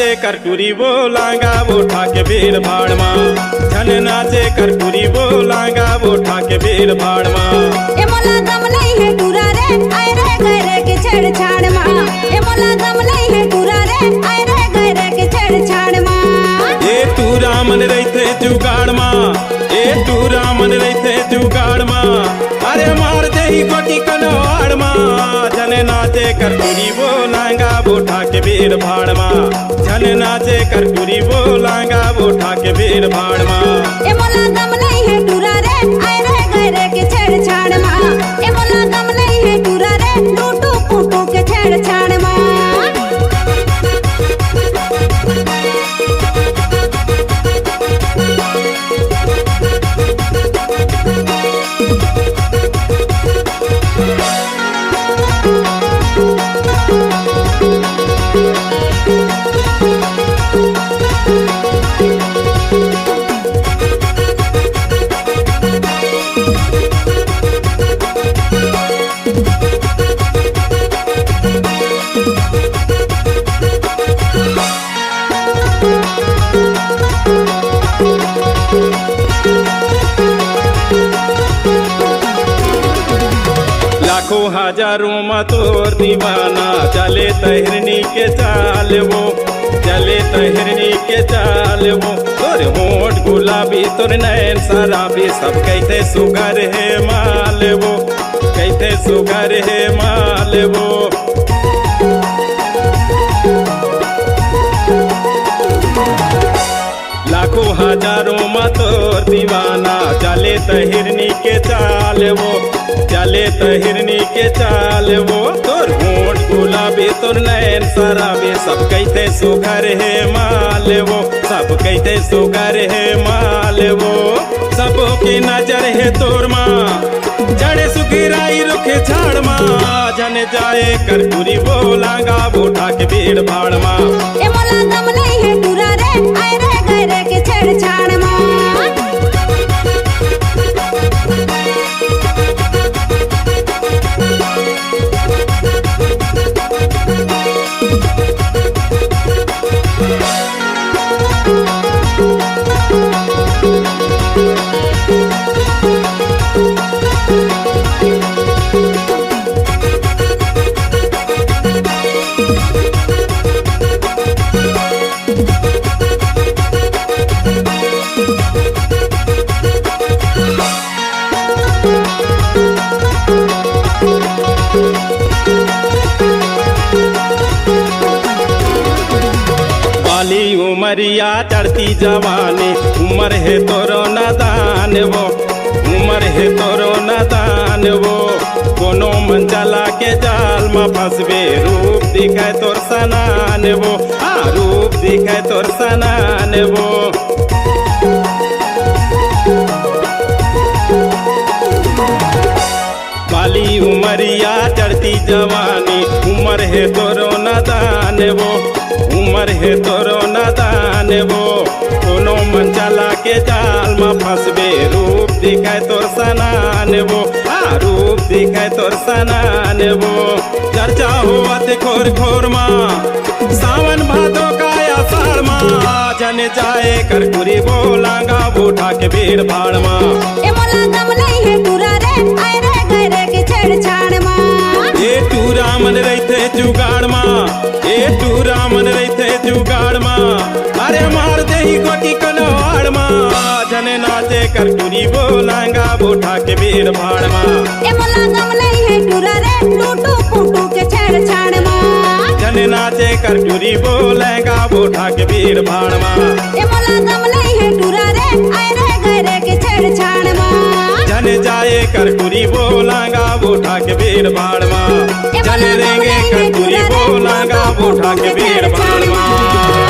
नाचे करकुरी बोलांगा उठा के भीड़ भाड़ माँ। झन नाचे करकुरी बोलांगा उठा के भीड़ भाड़ माँ। ए मोला दम नहीं है टूरा रे आए रे गए रे के छेड़छाड़ माँ। ए मोला दम नहीं है टूरा रे आए रे गए रे के छेड़छाड़ माँ। ए तू रामन रहते जुगाड़ माँ, ए तू रामन रहते जुगाड़ माँ। अरे मार दे ही गोटी कनवाड़ माँ। झन नाचे करकुरी बोलांगा उठा के भीड़ भाड़ माँ। झन नाचे करकुरी बोलांगा उठा के भीड़ भाड़ माँ। ए मोला दम नहीं है टूरा रे आए रे गए रे के छेड़छाड़ माँ। ए मोला दम नहीं है टूरा रे टूटू फूटू के छेड़छाड़ माँ। लाखों हजारों में तोर दीवाना चले तहिरनी के चाल वो, चले तहिरनी के चाल वो। तोर होंठ गुलाबी तोर नैन शराबी सब कहते सुगर है माल वो, कहते सुगर है माल वो। लाखों हजारों में तोर दीवाना चले तहिरनी के चाल वो, चले तहिरनी के चाल वो। तोर होंठ गुलाबी तोर नैन शराबी सब कहते सुगर है माल वो, सब कहते सुगर है माल वो। सबों की नजर है तोर माँ, जड़े सुगिराई रुखे झाड़ माँ। जन जाए करकुरी बोलांगा उठा के भीड़ भाड़ माँ। ए मोला दम नहीं है टूरा रे आए रे गए रे के छेड़छाड़ माँ। वाली उमरिया चढ़ती जवानी उम्र है तोरो नादान वो, उम्र है तोरो नादान वो। कोनो मन चला के जाल में फंसबे रूप दिखाए तोर सनान वो, हाँ रूप दिखाए तोर सनान वो। वाली उमरिया चढ़ती जवानी उम्र है तोरो नादान वो, उम्र है तोरो नादान वो। कोनो मन चला के जाल में फंसबे रूप दिखाए तोर सनान वो, हाँ रूप दिखाए तोर सनान वो। चर्चा हुआ खोर खोर माँ सावन भादो का आषाढ़ माँ। जन जाए करकुरी बोलांगा उठा के भीड़ भाड़ माँ। ए मोला दम नहीं है टूरा रे आए रे गए रे के छेड़छाड़ माँ। ए तू रामन रहते जुगाड़ माँ, ए तू रामन रहते जुगाड़ माँ। अरे मार दे ही गोटी कनवाड़ माँ। जन नाचे करकुरी बोलांगा उठा के भीड़ भाड़ माँ। ए मोला दम नहीं है टूरा रे टूटू फूटू के छेड़छाड़ माँ। जन नाचे करकुरी बोलेगा उठा के भीड़ भाड़ माँ। ए मोला दम नहीं है टूरा रे आए रे गए रे के छेड़छाड़ माँ। जन जाए करकुरी बोलांगा उठा के भीड़ भाड़ माँ। जन रेंगे करकुरी बोलांगा उठा के भीड़ भाड़ माँ।